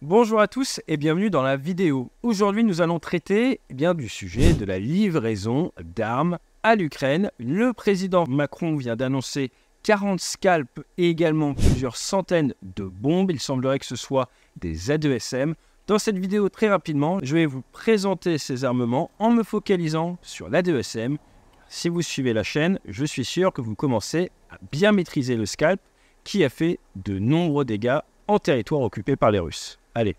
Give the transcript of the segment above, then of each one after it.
Bonjour à tous et bienvenue dans la vidéo. Aujourd'hui, nous allons traiter du sujet de la livraison d'armes à l'Ukraine. Le président Macron vient d'annoncer 40 scalps et également plusieurs centaines de bombes. Il semblerait que ce soit des A2SM. Dans cette vidéo, très rapidement, je vais vous présenter ces armements en me focalisant sur l'A2SM. Si vous suivez la chaîne, je suis sûr que vous commencez à bien maîtriser le scalp qui a fait de nombreux dégâts en territoire occupé par les Russes. Allez,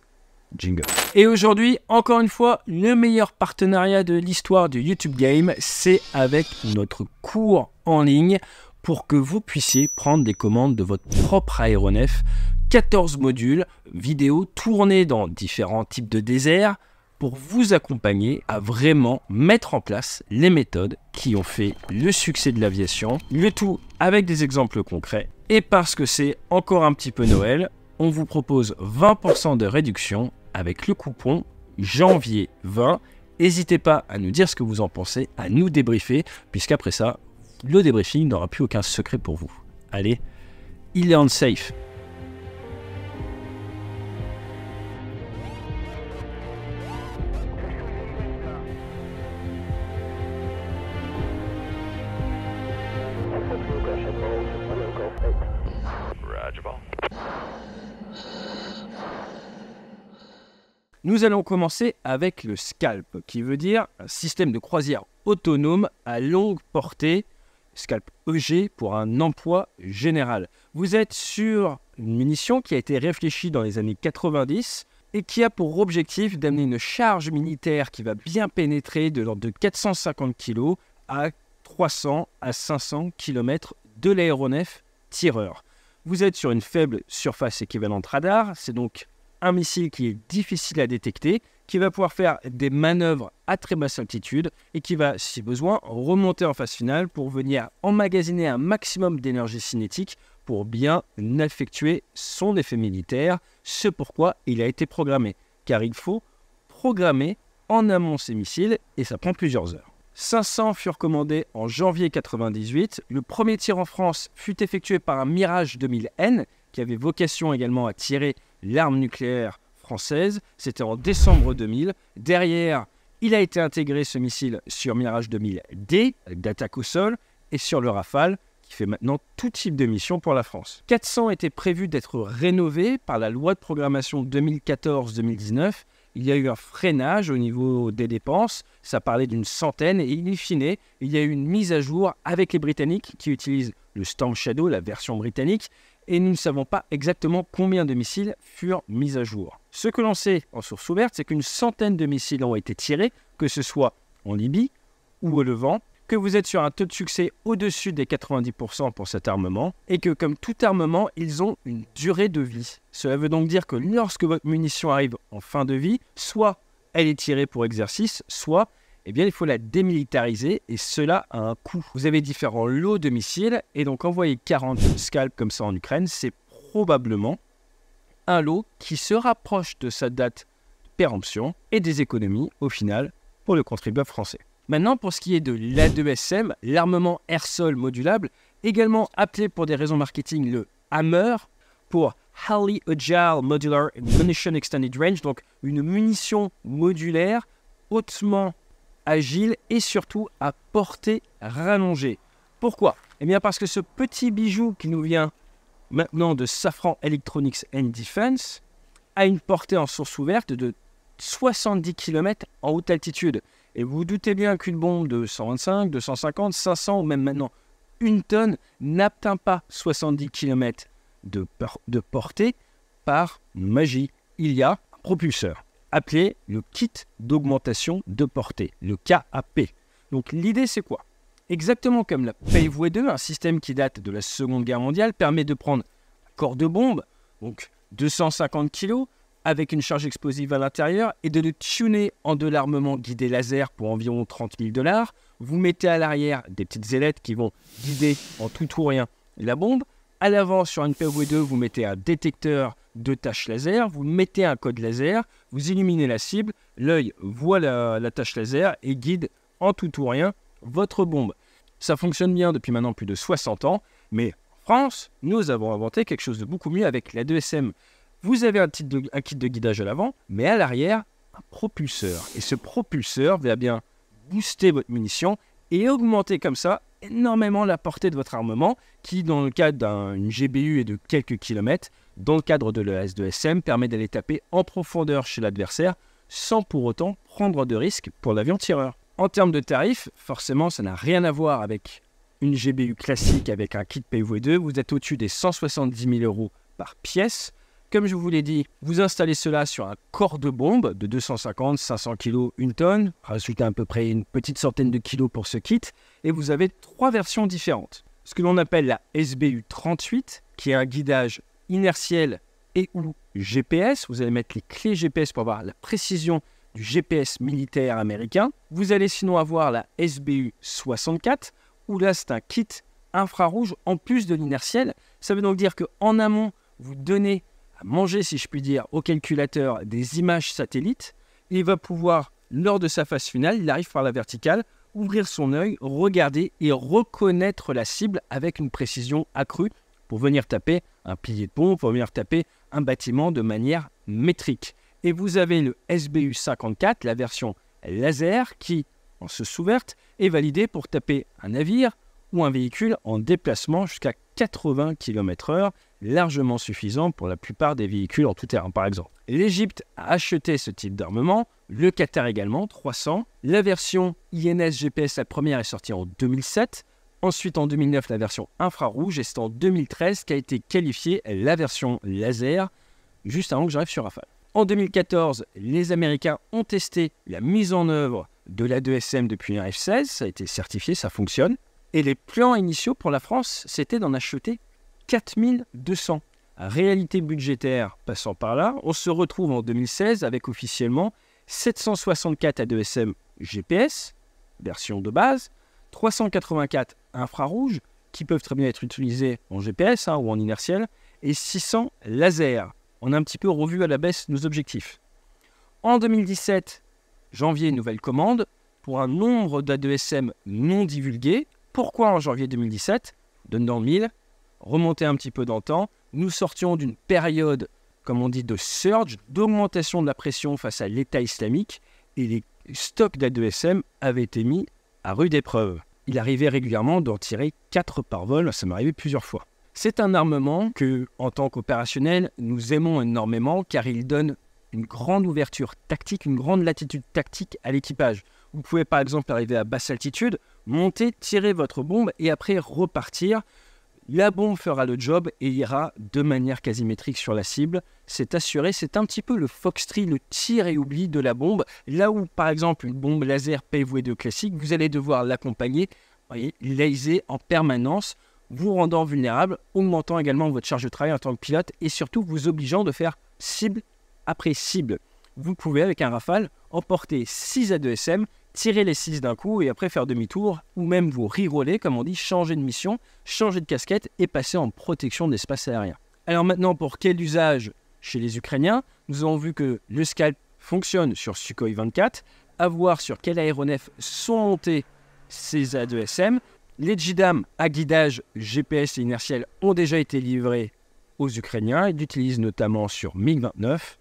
jingle. Et aujourd'hui, encore une fois, le meilleur partenariat de l'histoire du YouTube Game, c'est avec notre cours en ligne pour que vous puissiez prendre des commandes de votre propre aéronef. 14 modules vidéo tournés dans différents types de déserts pour vous accompagner à vraiment mettre en place les méthodes qui ont fait le succès de l'aviation, le tout avec des exemples concrets. Et parce que c'est encore un petit peu Noël, on vous propose 20% de réduction avec le coupon janvier 20. N'hésitez pas à nous dire ce que vous en pensez, à nous débriefer, puisqu'après ça, le débriefing n'aura plus aucun secret pour vous. Allez, il est on safe. Nous allons commencer avec le scalp, qui veut dire un système de croisière autonome à longue portée, scalp EG pour un emploi général. Vous êtes sur une munition qui a été réfléchie dans les années 90 et qui a pour objectif d'amener une charge militaire qui va bien pénétrer de l'ordre de 450 kg à 300 à 500 km de l'aéronef tireur. Vous êtes sur une faible surface équivalente radar, c'est donc un missile qui est difficile à détecter, qui va pouvoir faire des manœuvres à très basse altitude et qui va, si besoin, remonter en phase finale pour venir emmagasiner un maximum d'énergie cinétique pour bien effectuer son effet militaire. C'est pourquoi il a été programmé, car il faut programmer en amont ces missiles et ça prend plusieurs heures. 500 furent commandés en janvier 1998. Le premier tir en France fut effectué par un Mirage 2000N qui avait vocation également à tirer l'arme nucléaire française. C'était en décembre 2000. Derrière, il a été intégré ce missile sur Mirage 2000D, avec d'attaque au sol, et sur le Rafale, qui fait maintenant tout type de mission pour la France. 400 étaient prévus d'être rénovés par la loi de programmation 2014-2019. Il y a eu un freinage au niveau des dépenses, ça parlait d'une centaine, et in fine, il y a eu une mise à jour avec les Britanniques qui utilisent le Storm Shadow, la version britannique, et nous ne savons pas exactement combien de missiles furent mis à jour. Ce que l'on sait en source ouverte, c'est qu'une centaine de missiles ont été tirés, que ce soit en Libye ou au Levant, que vous êtes sur un taux de succès au-dessus des 90% pour cet armement, et que comme tout armement, ils ont une durée de vie. Cela veut donc dire que lorsque votre munition arrive en fin de vie, soit elle est tirée pour exercice, soit il faut la démilitariser et cela a un coût. Vous avez différents lots de missiles et donc envoyer 40 scalps comme ça en Ukraine, c'est probablement un lot qui se rapproche de sa date de péremption et des économies au final pour le contribuable français. Maintenant, pour ce qui est de l'A2SM, l'armement air-sol modulable, également appelé pour des raisons marketing le Hammer, pour Highly Agile Modular Munition Extended Range, donc une munition modulaire hautement agile et surtout à portée rallongée. Pourquoi ? Parce que ce petit bijou qui nous vient maintenant de Safran Electronics and Defense a une portée en source ouverte de 70 km en haute altitude. Et vous vous doutez bien qu'une bombe de 125, 250, 500 ou même maintenant 1 tonne n'atteint pas 70 km de portée par magie. Il y a un propulseur appelé le kit d'augmentation de portée, le KAP. Donc l'idée c'est quoi ? Exactement comme la Paveway 2, un système qui date de la Seconde Guerre mondiale, permet de prendre un corps de bombe, donc 250 kg, avec une charge explosive à l'intérieur, et de le tuner en de l'armement guidé laser pour environ 30 000 $. Vous mettez à l'arrière des petites ailettes qui vont guider en tout ou rien la bombe. À l'avant, sur une Paveway 2, vous mettez un détecteur de taches laser, vous mettez un code laser, vous illuminez la cible, l'œil voit la tache laser et guide en tout ou rien votre bombe. Ça fonctionne bien depuis maintenant plus de 60 ans, mais en France, nous avons inventé quelque chose de beaucoup mieux avec l'A2SM. Vous avez un kit de guidage à l'avant, mais à l'arrière, un propulseur. Et ce propulseur va bien booster votre munition et augmenter comme ça énormément la portée de votre armement qui, dans le cadre d'une GBU, est de quelques kilomètres. Dans le cadre de l'ES2SM, permet d'aller taper en profondeur chez l'adversaire sans pour autant prendre de risques pour l'avion tireur. En termes de tarifs, forcément, ça n'a rien à voir avec une GBU classique avec un kit PV2. Vous êtes au-dessus des 170 000 € par pièce. Comme je vous l'ai dit, vous installez cela sur un corps de bombe de 250, 500 kg, 1 tonne. Rajoutez à peu près une petite centaine de kilos pour ce kit. Et vous avez 3 versions différentes. Ce que l'on appelle la SBU 38, qui est un guidage inertiel et ou GPS. Vous allez mettre les clés GPS pour avoir la précision du GPS militaire américain. Vous allez sinon avoir la SBU 64, où là c'est un kit infrarouge en plus de l'inertiel. Ça veut donc dire qu'en amont, vous donnez à manger, si je puis dire, au calculateur des images satellites. Il va pouvoir, lors de sa phase finale, il arrive par la verticale, ouvrir son œil, regarder et reconnaître la cible avec une précision accrue pour venir taper un pilier de pont, pour venir taper un bâtiment de manière métrique. Et vous avez le SBU 54, la version laser, qui, en se sous-verte, est validée pour taper un navire ou un véhicule en déplacement jusqu'à 80 km/h, largement suffisant pour la plupart des véhicules en tout terrain par exemple. L'Égypte a acheté ce type d'armement, le Qatar également, 300. La version INS GPS, la première, est sortie en 2007. Ensuite, en 2009, la version infrarouge, et c'est en 2013 qu'a été qualifiée la version laser, juste avant que j'arrive sur Rafale. En 2014, les Américains ont testé la mise en œuvre de l'A2SM depuis un F-16, ça a été certifié, ça fonctionne. Et les plans initiaux pour la France, c'était d'en acheter 4200. Réalité budgétaire passant par là, on se retrouve en 2016 avec officiellement 764 A2SM GPS, version de base, 384 infrarouges, qui peuvent très bien être utilisés en GPS ou en inertiel, et 600 lasers. On a un petit peu revu à la baisse nos objectifs. En 2017, janvier, nouvelle commande, pour un nombre d'A2SM non divulgué. Pourquoi en janvier 2017 ? Donne dans le mille, remonter un petit peu dans le temps, nous sortions d'une période, comme on dit, de surge, d'augmentation de la pression face à l'État islamique, et les stocks d'A2SM avaient été mis à rude épreuve. Il arrivait régulièrement d'en tirer 4 par vol, ça m'est arrivé plusieurs fois. C'est un armement que, en tant qu'opérationnel, nous aimons énormément car il donne une grande ouverture tactique, une grande latitude tactique à l'équipage. Vous pouvez par exemple arriver à basse altitude, monter, tirer votre bombe et après repartir. La bombe fera le job et ira de manière quasimétrique sur la cible. C'est assuré, c'est un petit peu le Fox-Tree, le tir et oubli de la bombe. Là où par exemple une bombe laser PV2 classique, vous allez devoir l'accompagner, laser en permanence, vous rendant vulnérable, augmentant également votre charge de travail en tant que pilote et surtout vous obligeant de faire cible après cible. Vous pouvez avec un Rafale emporter 6 A2SM, tirer les 6 d'un coup et après faire demi-tour ou même vous reroller, comme on dit, changer de mission, changer de casquette et passer en protection de l'espace aérien. Alors maintenant, pour quel usage chez les Ukrainiens? Nous avons vu que le Scalp fonctionne sur Sukhoi 24, à voir sur quel aéronef sont montés ces A2SM. Les JDAM à guidage GPS et inertiel ont déjà été livrés aux Ukrainiens. Ils l'utilisent notamment sur MiG-29.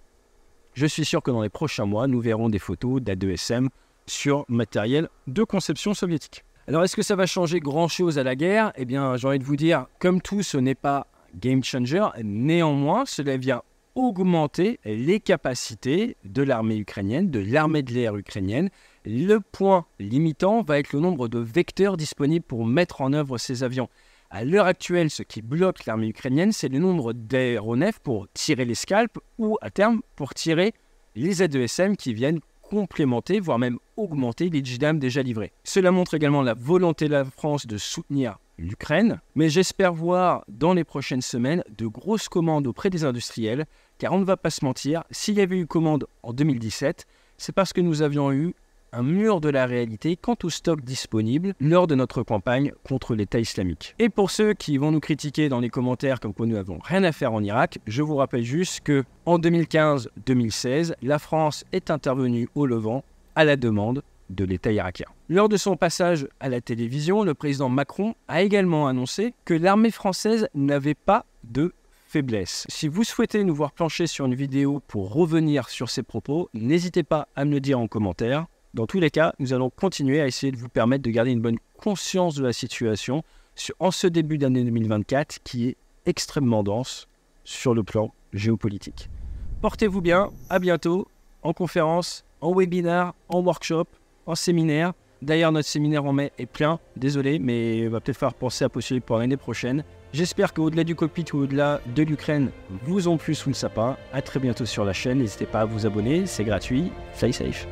Je suis sûr que dans les prochains mois, nous verrons des photos d'A2SM sur matériel de conception soviétique. Alors, est-ce que ça va changer grand-chose à la guerre? Eh bien, j'ai envie de vous dire, comme tout, ce n'est pas game changer. Néanmoins, cela vient augmenter les capacités de l'armée ukrainienne, de l'armée de l'air ukrainienne. Le point limitant va être le nombre de vecteurs disponibles pour mettre en œuvre ces avions. À l'heure actuelle, ce qui bloque l'armée ukrainienne, c'est le nombre d'aéronefs pour tirer les Scalps ou, à terme, pour tirer les A2SM qui viennent complémenter, voire même augmenter les JDAM déjà livrés. Cela montre également la volonté de la France de soutenir l'Ukraine, mais j'espère voir dans les prochaines semaines de grosses commandes auprès des industriels, car on ne va pas se mentir, s'il y avait eu commande en 2017, c'est parce que nous avions eu un mur de la réalité quant au stock disponible lors de notre campagne contre l'État islamique. Et pour ceux qui vont nous critiquer dans les commentaires comme quoi nous n'avons rien à faire en Irak, je vous rappelle juste que en 2015-2016, la France est intervenue au Levant à la demande de l'État irakien. Lors de son passage à la télévision, le président Macron a également annoncé que l'armée française n'avait pas de faiblesse. Si vous souhaitez nous voir plancher sur une vidéo pour revenir sur ces propos, n'hésitez pas à me le dire en commentaire. Dans tous les cas, nous allons continuer à essayer de vous permettre de garder une bonne conscience de la situation en ce début d'année 2024 qui est extrêmement dense sur le plan géopolitique. Portez-vous bien, à bientôt, en conférence, en webinaire, en workshop, en séminaire. D'ailleurs, notre séminaire en mai est plein, désolé, mais il va peut-être falloir penser à postuler pour l'année prochaine. J'espère qu'au-delà du cockpit ou au-delà de l'Ukraine, vous ont plu sous le sapin. À très bientôt sur la chaîne, n'hésitez pas à vous abonner, c'est gratuit, fly safe.